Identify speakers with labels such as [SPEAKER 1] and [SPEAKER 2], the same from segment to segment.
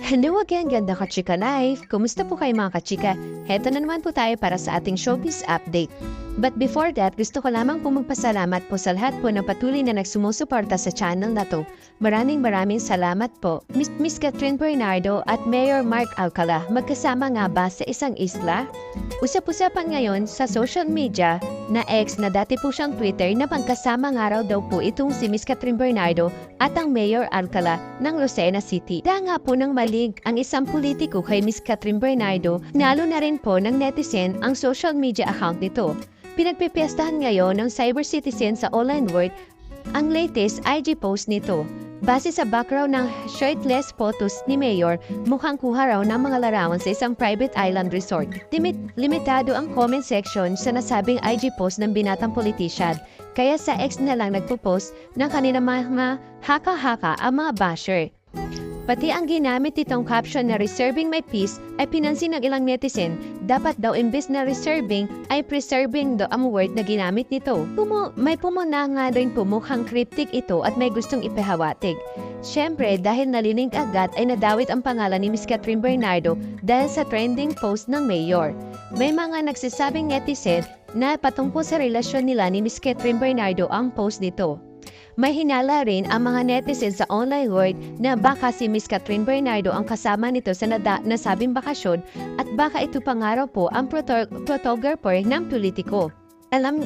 [SPEAKER 1] Hello again, ganda kachika life! Kumusta po kayo mga kachika? Heto na naman po tayo para sa ating showbiz update. But before that, gusto ko lamang po magpasalamat po sa lahat po na patuloy na nagsumusuporta sa channel na to. Maraming salamat po. Miss Catherine Bernardo at Mayor Mark Alcala, magkasama nga ba sa isang isla? Usap-usapan ngayon sa social media na ex na dati po siyang Twitter na magkasama nga raw daw po itong si Miss Catherine Bernardo at ang Mayor Alcala ng Lucena City. Dahil nga po ng malig ang isang politiko kay Miss Catherine Bernardo, nalo na rin po ng netizen ang social media account nito. Pinagpipiestahan ngayon ng cyber citizen sa online world ang latest IG post nito. Base sa background ng shirtless photos ni Mayor, mukhang kuha raw ng mga larawan sa isang private island resort. Limitado ang comment section sa nasabing IG post ng binatang politician, kaya sa ex na lang nagpo-post ng kanilang mga haka-haka ang mga basher. Pati ang ginamit nitong caption na reserving my peace ay pinansin ng ilang netizen. Dapat daw imbes na reserving ay preserving daw ang word na ginamit nito. May pumuna nga rin po mukhang cryptic ito at may gustong ipahawatig. Siyempre dahil nalinig agad ay nadawit ang pangalan ni Miss Catherine Bernardo dahil sa trending post ng Mayor. May mga nagsasabing netizen na patungkol sa relasyon nila ni Miss Catherine Bernardo ang post nito. May hinala rin ang mga netizens sa online world na baka si Miss Catherine Bernardo ang kasama nito sa nasabing bakasyon at baka ito pangaraw po ang photographer ng politiko. Alam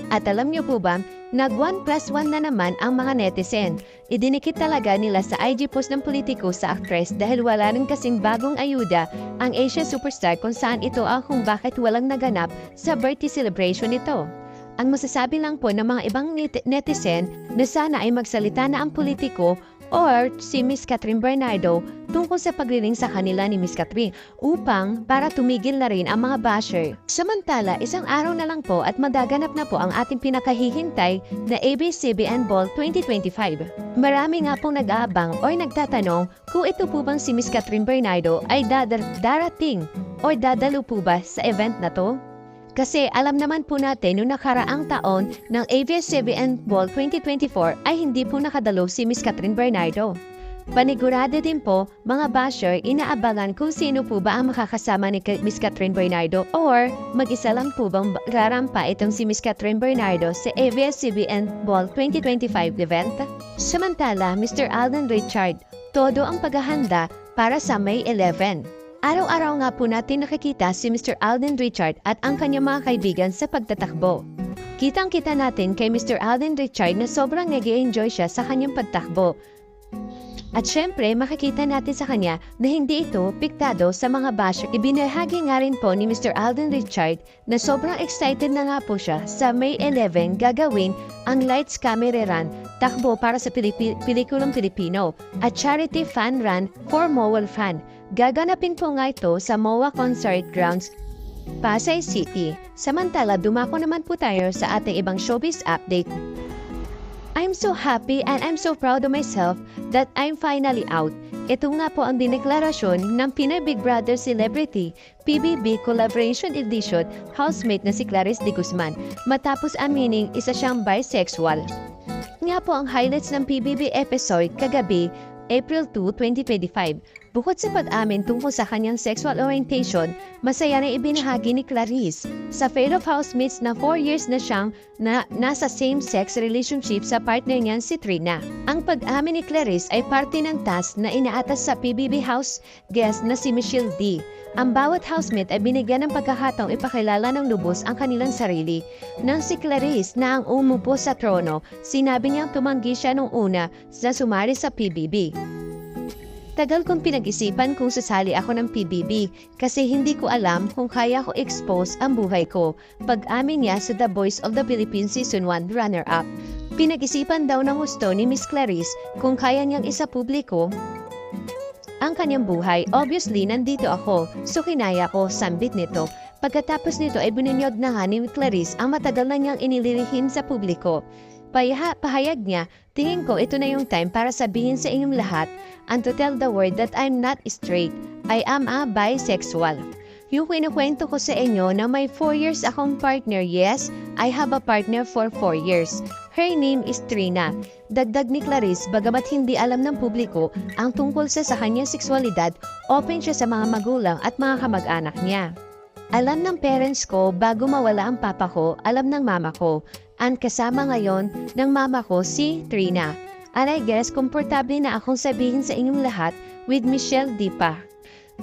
[SPEAKER 1] niyo po ba, nag 1+1 na naman ang mga netizen. Idinikit talaga nila sa IG post ng politiko sa actress dahil wala rin kasing bagong ayuda ang Asian superstar kung saan ito ang kung bakit walang naganap sa birthday celebration nito. Ang masasabi lang po ng mga ibang netizen na sana ay magsalita na ang politiko or si Miss Catherine Bernardo tungkol sa pagriring sa kanila ni Miss Catherine upang para tumigil na rin ang mga basher. Samantala, isang araw na lang po at madaganap na po ang ating pinakahihintay na ABS-CBN Ball 2025. Marami nga pong nag-aabang o nagtatanong kung ito po bang si Miss Catherine Bernardo ay darating o dadalo po ba sa event na to? Kasi alam naman po natin noong nakaraang taon ng ABS-CBN Ball 2024 ay hindi po nakadalo si Miss Catherine Bernardo. Panigurado din po, mga basher, inaabangan kung sino po ba ang makakasama ni Miss Catherine Bernardo or mag-isa lang po bang rarampa itong si Miss Catherine Bernardo sa ABS-CBN Ball 2025 event. Samantala, Mr. Alden Richard, todo ang paghahanda para sa May 11. Araw-araw nga po natin nakikita si Mr. Alden Richard at ang kanyang mga kaibigan sa pagtatakbo. Kitang-kita natin kay Mr. Alden Richard na sobrang nag-i-enjoy siya sa kanyang pagtakbo. At syempre, makikita natin sa kanya na hindi ito piktado sa mga basher. Ibinahagi nga rin po ni Mr. Alden Richard na sobrang excited na nga po siya sa May 11 gagawin ang Lights Camera Run, takbo para sa pelikulang Pilipino, at charity fan run for Mowal Fan. Gaganapin po nga ito sa MOA Concert Grounds, Pasay City. Samantala, dumako naman po tayo sa ating ibang showbiz update. I'm so happy and I'm so proud of myself that I'm finally out. Ito nga po ang dineklarasyon ng Pinoy Big Brother Celebrity PBB Collaboration Edition housemate na si Clarice de Guzman matapos aminin isa siyang bisexual. Nga po ang highlights ng PBB episode kagabi, April 2, 2025. Bukod sa pag-amin tungkol sa kanyang sexual orientation, masaya na ibinahagi ni Clarice sa Fate of Housemates na 4 years na siyang nasa same-sex relationship sa partner niyan si Trina. Ang pag-amin ni Clarice ay parte ng task na inaatas sa PBB house guest na si Michelle D. Ang bawat housemate ay binigyan ng pagkakataong ipakilala ng lubos ang kanilang sarili. Nang si Clarice na ang umupo sa trono, sinabi niyang tumanggi siya nung una sa sumali sa PBB. Tagal kong pinag-isipan kung sasali ako ng PBB kasi hindi ko alam kung kaya ko expose ang buhay ko. Pag-amin niya sa The Voice of the Philippines Season 1 runner-up. Pinag-isipan daw ng gusto ni Miss Clarice kung kaya niyang isa-publiko ang kanyang buhay. Obviously, nandito ako, so kinaya ko, sambit nito. Pagkatapos nito ay binunyog na nga ni Clarice ang matagal na niyang inililihim sa publiko. Pahayag niya, tingin ko ito na yung time para sabihin sa inyong lahat and to tell the world that I'm not straight, I am a bisexual. Yung kinukwento ko sa inyo na may 4 years akong partner, yes, I have a partner for 4 years. Her name is Trina. Dagdag ni Clarice, bagamat hindi alam ng publiko ang tungkol sa kanyang sexualidad, open siya sa mga magulang at mga kamag-anak niya. Alam ng parents ko bago mawala ang papa ko, alam ng mama ko. Ang kasama ngayon ng mama ko si Trina. And I guess komportable na akong sabihin sa inyong lahat with Michelle D pa.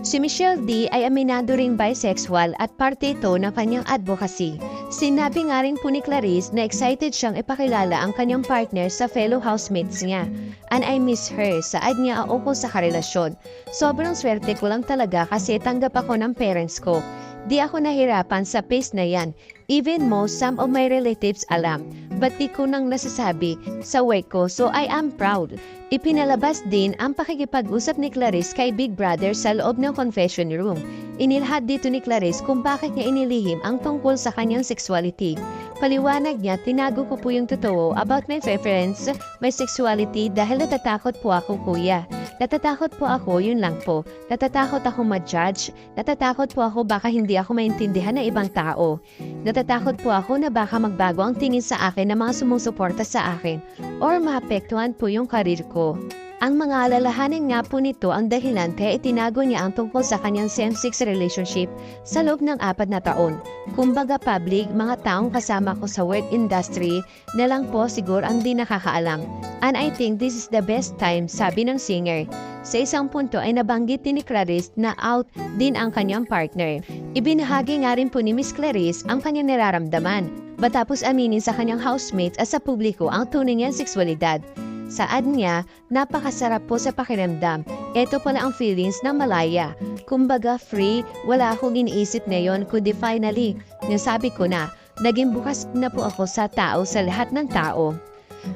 [SPEAKER 1] Si Michelle D ay aminado ring bisexual at parte ito ng kanyang advocacy. Sinabi nga rin po ni Clarice na excited siyang ipakilala ang kanyang partner sa fellow housemates niya. And I miss her, saad niya ako sa karelasyon. Sobrang swerte ko lang talaga kasi tanggap ako ng parents ko. Di ako nahirapan sa pace na yan. Even most some of my relatives alam. But di ko nang nasasabi sa work ko, so I am proud. Ipinalabas din ang pakikipag-usap ni Clarice kay Big Brother sa loob ng confession room. Inilahad dito ni Clarice kung bakit niya inilihim ang tungkol sa kanyang sexuality. Paliwanag niya, tinago ko po yung totoo about my preference, my sexuality dahil natatakot po ako, kuya. Natatakot po ako, yun lang po. Natatakot ako ma-judge. Natatakot po ako baka hindi ako maintindihan ng ibang tao. Natatakot po ako na baka magbago ang tingin sa akin ng mga sumusuporta sa akin or maapektuhan po yung karir ko. Ang mga alalahanin nga po nito ang dahilan kaya itinago niya ang tungkol sa kanyang same-sex relationship sa loob ng 4 na taon. Kumbaga public, mga taong kasama ko sa work industry na lang po siguro ang di nakakaalam. And I think this is the best time, sabi ng singer. Sa isang punto ay nabanggit ni Clarice na out din ang kanyang partner. Ibinahagi nga rin po ni Miss Clarice ang kanyang nararamdaman. Matapos aminin sa kanyang housemates at sa publiko ang tunay niyang sexualidad. Saad niya, napakasarap po sa pakiramdam. Ito pala ang feelings ng malaya. Kumbaga free, wala akong iniisip ngayon kundi finally, nasabi ko na, naging bukas na po ako sa tao sa lahat ng tao.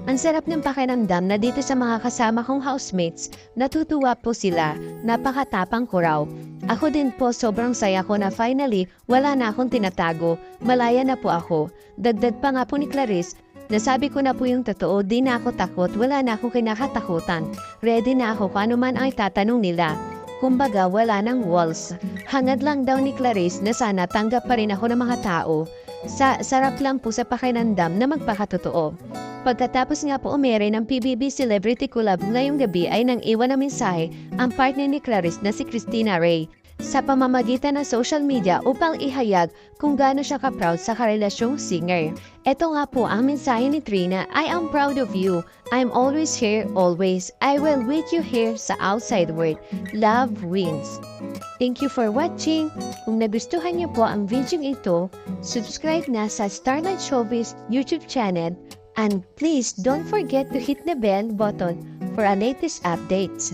[SPEAKER 1] Ang sarap ng pakiramdam na dito sa mga kasama kong housemates, natutuwa po sila, napakatapang ko raw. Ako din po sobrang saya ko na finally, wala na akong tinatago, malaya na po ako. Dagdag pa nga po ni Clarice, nasabi ko na po yung totoo, di na ako takot, wala na akong kinakatakutan. Ready na ako kung ano man ang itatanong nila. Kumbaga, wala nang walls. Hangad lang daw ni Clarice na sana tanggap pa rin ako ng mga tao. Sarap lang po sa pakinandam na magpakatotoo. Pagkatapos nga po umere ng PBB Celebrity Collab ngayong gabi ay nang iwan na mensahe ang partner ni Clarice na si Christina Rey sa pamamagitan ng social media upang ihayag kung gaano siya ka-proud sa karelasyong singer. Ito nga po ang mensahe ni Trina, I am proud of you. I'm always here, always. I will with you here sa outside world. Love wins. Thank you for watching. Kung nagustuhan niyo po ang video ito, subscribe na sa Starlight Showbiz YouTube channel and please don't forget to hit the bell button for our latest updates.